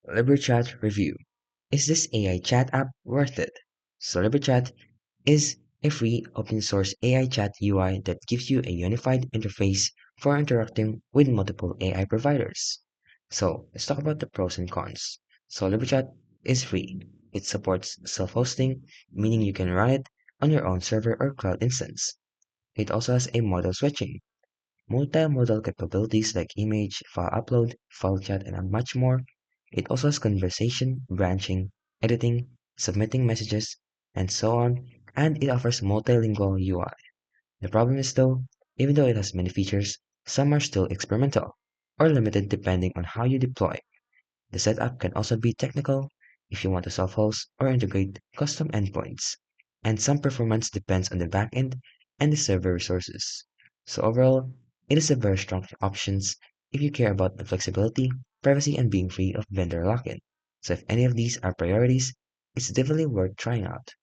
LibreChat Review. Is this AI chat app worth it? So LibreChat is a free open source AI chat UI that gives you a unified interface for interacting with multiple AI providers. So let's talk about the pros and cons. So LibreChat is free. It supports self-hosting, meaning you can run it on your own server or cloud instance. It also has a model switching, multimodal capabilities like image, file upload, file chat, and much more. It also has conversation, branching, editing, submitting messages, and so on, and it offers multilingual UI. The problem is though, even though it has many features, some are still experimental or limited depending on how you deploy. The setup can also be technical if you want to self-host or integrate custom endpoints, and some performance depends on the backend and the server resources. So overall, it is a very strong options if you care about the flexibility, privacy, and being free of vendor lock-in. So if any of these are priorities, it's definitely worth trying out.